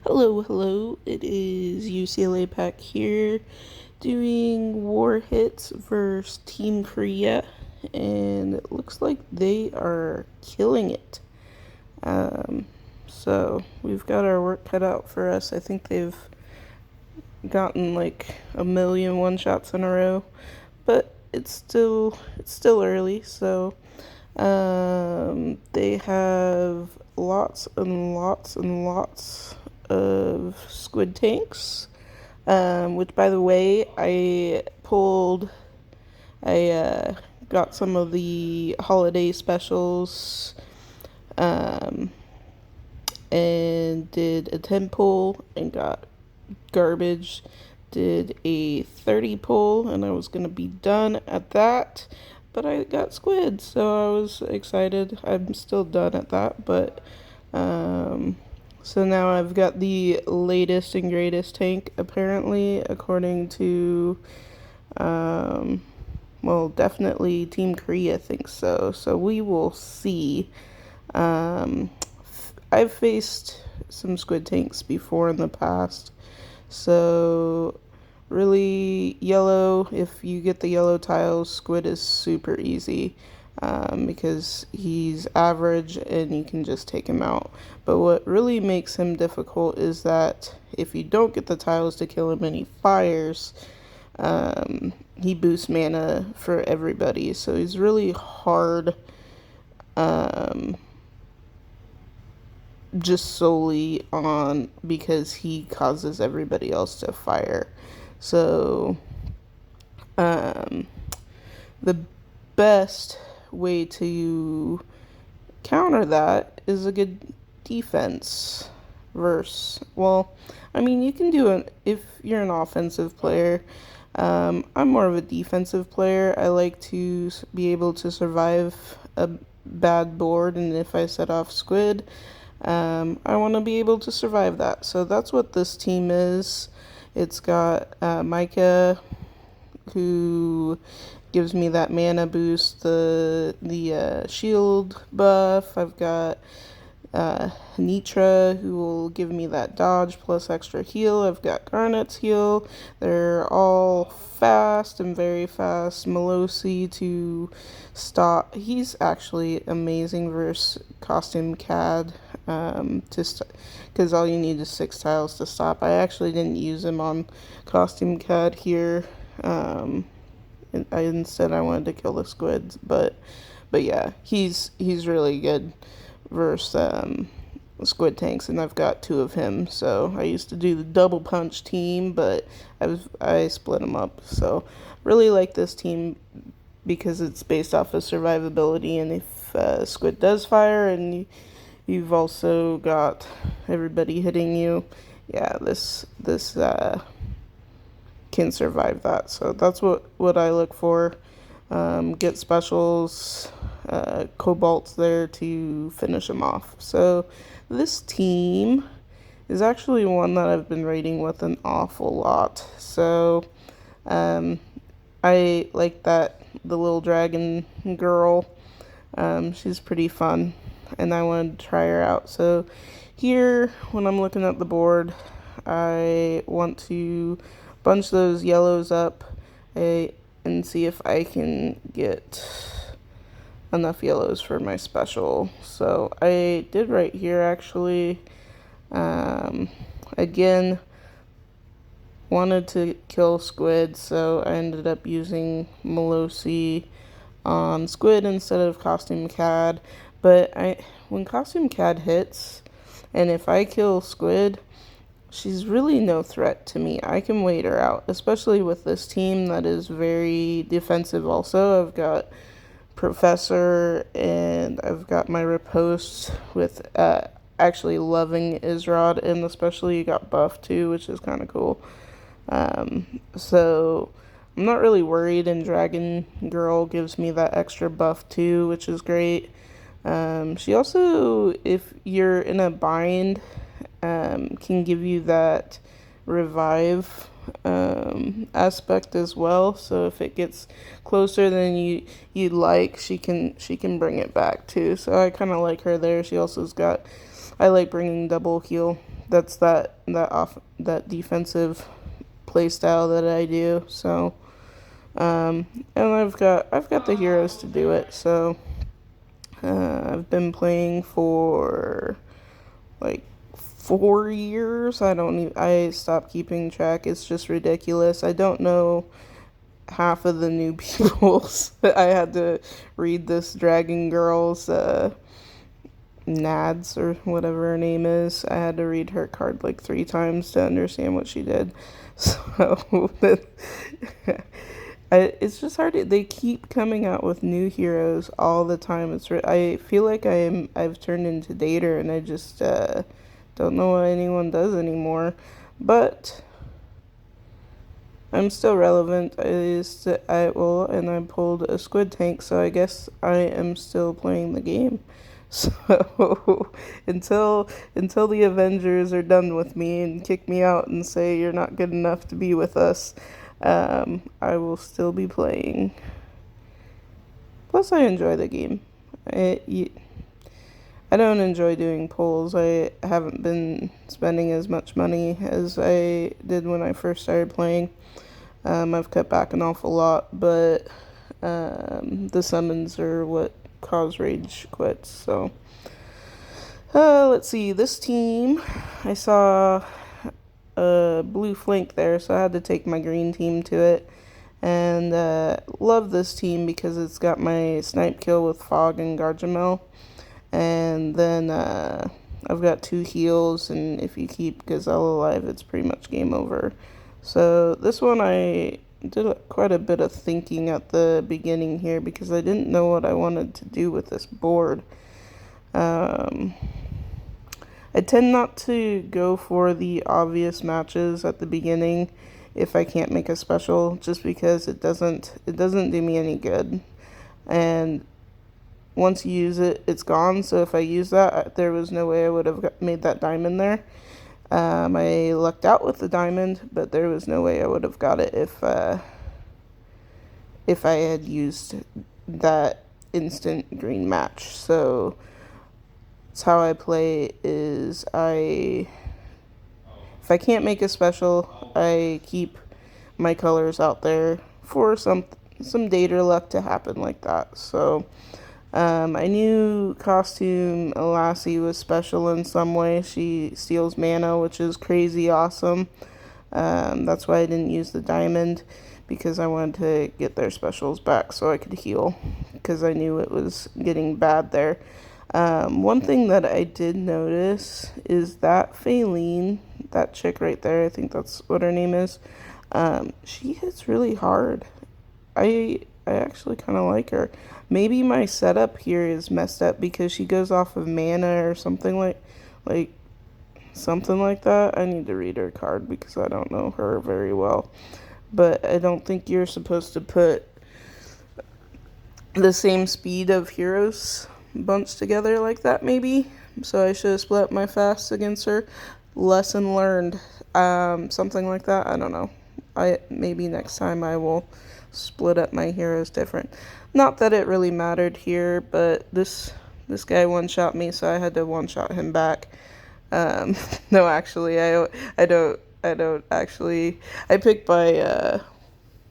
Hello. It is uclapack here doing war hits versus Team Korea, and it looks like they are killing it. Um, so we've got our work cut out for us. I think they've gotten like a million one shots in a row, but it's still early, so they have lots and lots and lots of squid tanks. Which, by the way, I got some of the holiday specials, um, and did a 10 pull and got garbage. Did a 30 pull and I was gonna be done at that, but I got squid, so I was excited. I'm still done at that, but um, so now I've got the latest and greatest tank, apparently, according to um, well, definitely Team Korea thinks so. So we will see. Um, I've faced some squid tanks before in the past, so really yellow. If you get the yellow tiles, squid is super easy, because he's average and you can just take him out. But what really makes him difficult is that if you don't get the tiles to kill him and he fires, he boosts mana for everybody. So he's really hard, um, just solely on because he causes everybody else to fire. So um, the best way to counter that is a good defense verse. Well, I mean, you can do it if you're an offensive player. I'm more of a defensive player. I like to be able to survive a bad board, and if I set off squid, I want to be able to survive that. So that's what this team is. It's got Micah, who gives me that mana boost, the shield buff. I've got Nitra, who will give me that dodge plus extra heal. I've got Garnet's heal. They're all fast and very fast. Melosi to stop. He's actually amazing versus Costume CAD. Because all you need is 6 tiles to stop. I actually didn't use him on Costume CAD here. Instead I wanted to kill the squids, but yeah, he's really good versus squid tanks, and I've got two of him. So I used to do the double punch team, but I split them up. So really like this team because it's based off of survivability, and if squid does fire and you've also got everybody hitting you, yeah, this can survive that. So that's what I look for. Get specials, Cobalt's there to finish them off. So this team is actually one that I've been raiding with an awful lot. So um, I like that the little dragon girl. She's pretty fun, and I wanted to try her out. So here, when I'm looking at the board, I want to bunch those yellows up, and see if I can get enough yellows for my special. So I did right here actually. Again, wanted to kill squid, so I ended up using Melosi on squid instead of Costume CAD. But when Costume CAD hits, and if I kill squid, she's really no threat to me. I can wait her out, especially with this team that is very defensive also. I've got Professor, and I've got my riposte with actually loving Isrod, and especially got buff too, which is kind of cool. So I'm not really worried, and Dragon Girl gives me that extra buff too, which is great. She also, if you're in a bind, can give you that revive aspect as well. So if it gets closer than you'd like, she can bring it back too. So I kind of like her there. She also's got, I like bringing double heal that's that defensive play style that I do. So and I've got the heroes to do it. So I've been playing for like 4 years. I stopped keeping track. It's just ridiculous. I don't know half of the new people's. I had to read this Dragon Girl's Nads or whatever her name is. I had to read her card like 3 times to understand what she did. So it's just hard. They keep coming out with new heroes all the time. I feel like I've turned into Dator, and I just don't know what anyone does anymore. But I'm still relevant. And I pulled a squid tank, so I guess I am still playing the game. So until the Avengers are done with me and kick me out and say you're not good enough to be with us, I will still be playing. Plus, I enjoy the game. I don't enjoy doing polls. I haven't been spending as much money as I did when I first started playing. I've cut back an awful lot, but the summons are what cause rage quits. So let's see. This team, I saw a blue flank there, so I had to take my green team to it. And love this team because it's got my snipe kill with Fog and Gargamel. And then I've got 2 heals, and if you keep Gazelle alive, it's pretty much game over. So this one I did quite a bit of thinking at the beginning here because I didn't know what I wanted to do with this board. I tend not to go for the obvious matches at the beginning if I can't make a special, just because it doesn't do me any good. And once you use it, it's gone. So if I use that, there was no way I would have made that diamond there. I lucked out with the diamond, but there was no way I would have got it if I had used that instant green match. So that's how I play. If I can't make a special, I keep my colors out there for some Dator luck to happen like that. So I knew Costume Lassie was special in some way. She steals mana, which is crazy awesome. That's why I didn't use the diamond, because I wanted to get their specials back so I could heal, because I knew it was getting bad there. One thing that I did notice is that Faylene, that chick right there, I think that's what her name is, she hits really hard. I actually kind of like her. Maybe my setup here is messed up because she goes off of mana or something like something like that. I need to read her card because I don't know her very well. But I don't think you're supposed to put the same speed of heroes bunched together like that, maybe. So I should have split up my fast against her. Lesson learned. Something like that. I don't know. Maybe next time I will split up my heroes different. Not that it really mattered here, but this guy one-shot me, so I had to one-shot him back. No, actually, I don't actually. I pick by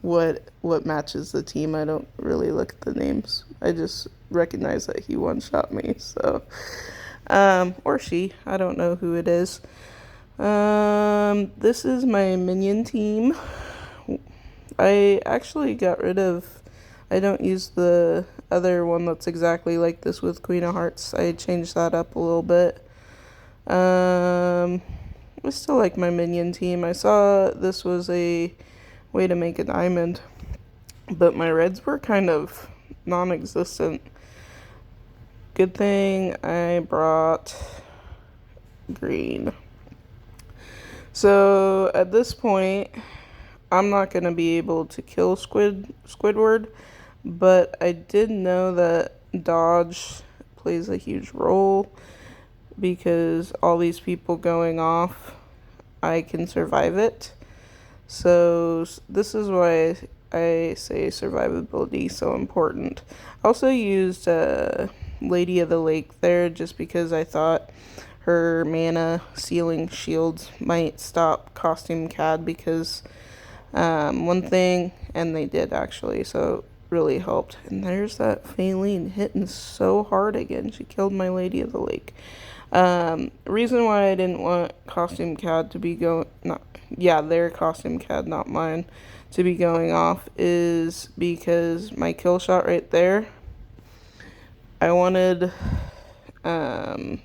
what matches the team. I don't really look at the names. I just recognize that he one-shot me. So, or she. I don't know who it is. This is my Minion team. I actually got rid of. I don't use the other one that's exactly like this with Queen of Hearts. I changed that up a little bit. I still like my Minion team. I saw this was a way to make a diamond, but my reds were kind of non-existent. Good thing I brought green. So at this point, I'm not going to be able to kill Squidward, but I did know that dodge plays a huge role, because all these people going off, I can survive it. So this is why I say survivability is so important. I also used Lady of the Lake there just because I thought her mana sealing shields might stop costume CAD because one thing, and they did actually, so really helped. And there's that Faline hitting so hard again. She killed my Lady of the Lake. Reason why I didn't want costume CAD to be going, not, yeah, their costume CAD, not mine, to be going off is because my kill shot right there, I wanted, to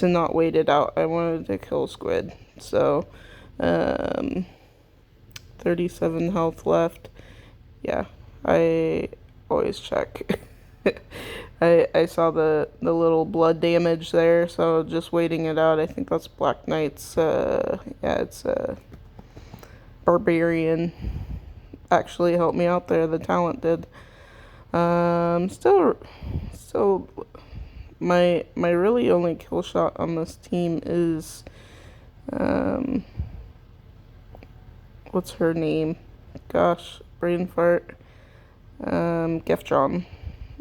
not wait it out. I wanted to kill squid. So, 37 health left. Yeah, I always check. I saw the little blood damage there, so just waiting it out. I think that's Black Knight's, yeah, it's Barbarian actually helped me out there, the talent did. Still, my really only kill shot on this team is, what's her name? Gosh, brain fart. Gefjon.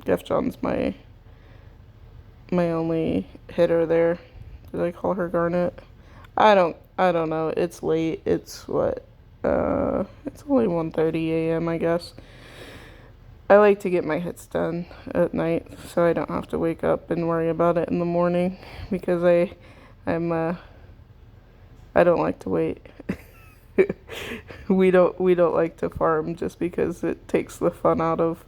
Gefjon's my only hitter there. Did I call her Garnet? I don't know. It's late. It's what? It's only 1:30 a.m. I guess. I like to get my hits done at night so I don't have to wake up and worry about it in the morning because I don't like to wait. we don't like to farm just because it takes the fun out of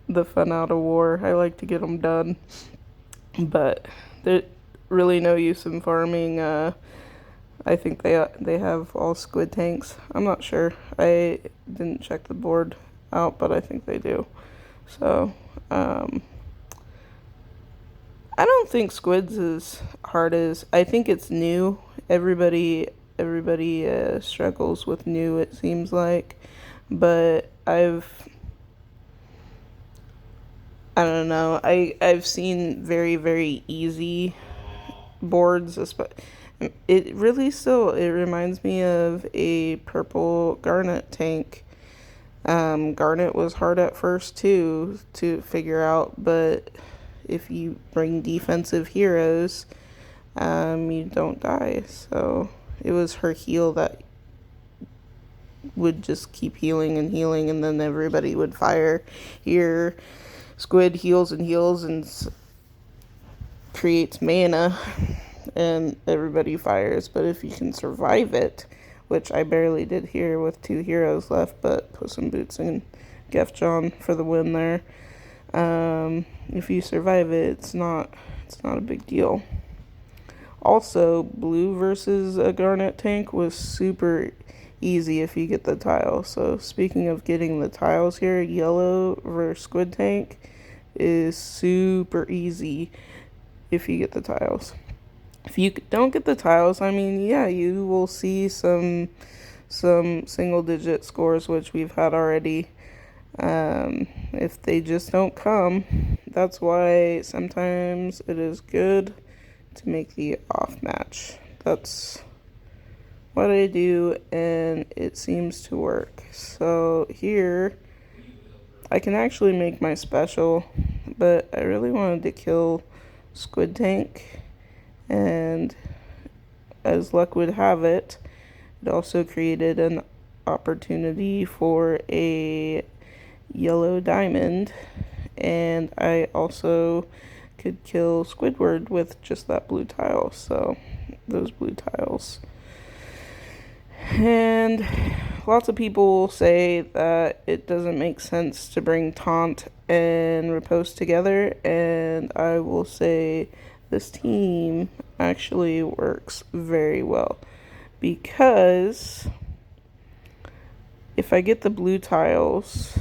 war. I like to get them done, but there's really no use in farming. I think they have all squid tanks. I'm not sure. I didn't check the board out, but I think they do. So I don't think squid's as hard as I think it's new. Everybody struggles with new, it seems like, but I don't know. I've seen very, very easy boards. It really still, it reminds me of a purple Garnet tank. Garnet was hard at first too to figure out, but if you bring defensive heroes, you don't die. So it was her heal that would just keep healing and healing, and then everybody would fire. Here, squid heals and creates mana, and everybody fires. But if you can survive it, which I barely did here with 2 heroes left, but Puss in Boots and Gefjon for the win there. If you survive it, it's not a big deal. Also, blue versus a Garnet tank was super easy if you get the tile. So speaking of getting the tiles here, yellow versus squid tank is super easy if you get the tiles. If you don't get the tiles, I mean, yeah, you will see some single digit scores, which we've had already. If they just don't come, that's why sometimes it is good to make the off match. That's what I do, and it seems to work. So here, I can actually make my special, but I really wanted to kill Squid Tank, and as luck would have it, it also created an opportunity for a yellow diamond, and I also could kill Squidward with just that blue tile, so those blue tiles. And lots of people say that it doesn't make sense to bring Taunt and Riposte together, and I will say this team actually works very well, because if I get the blue tiles,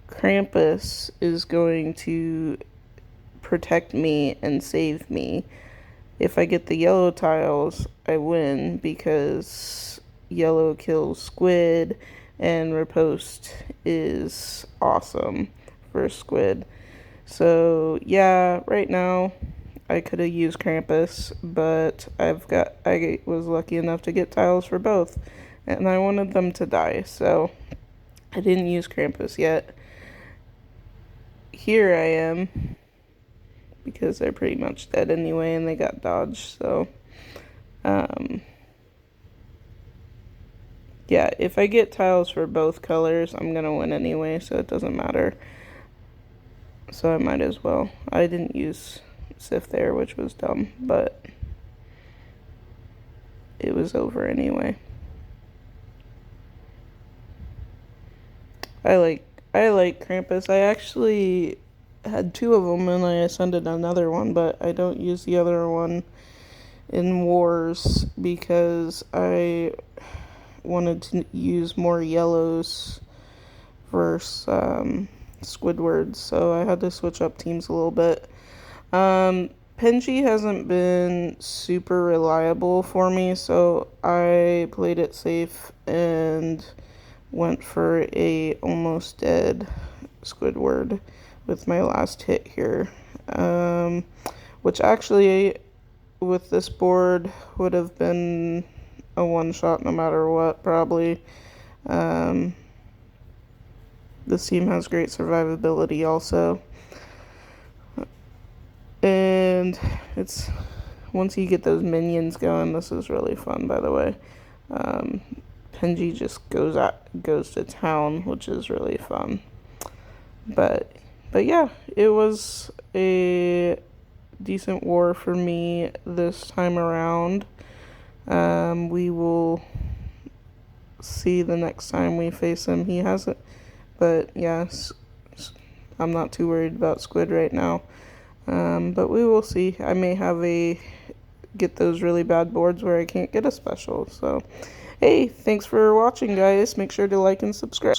Krampus is going to protect me and save me. If I get the yellow tiles, I win because yellow kills squid and Riposte is awesome for squid. So yeah, right now I could have used Krampus, but I was lucky enough to get tiles for both, and I wanted them to die, so I didn't use Krampus yet. Here I am because they're pretty much dead anyway and they got dodged. So yeah, if I get tiles for both colors, I'm gonna win anyway, so it doesn't matter. So I might as well. I didn't use Sift there, which was dumb, but it was over anyway. I like Krampus. I actually had 2 of them and I ascended another one, but I don't use the other one in wars because I wanted to use more yellows versus Squidward, so I had to switch up teams a little bit. Penji hasn't been super reliable for me, so I played it safe and went for a almost dead Squidward with my last hit here, which actually with this board would have been a one-shot no matter what, probably. This team has great survivability also. And it's, once you get those minions going, this is really fun, by the way. Penji just goes to town, which is really fun. But yeah, it was a decent war for me this time around. We will see the next time we face him. He hasn't, but yes, I'm not too worried about Squid right now. But we will see. I may get those really bad boards where I can't get a special. So, hey, thanks for watching, guys. Make sure to like and subscribe.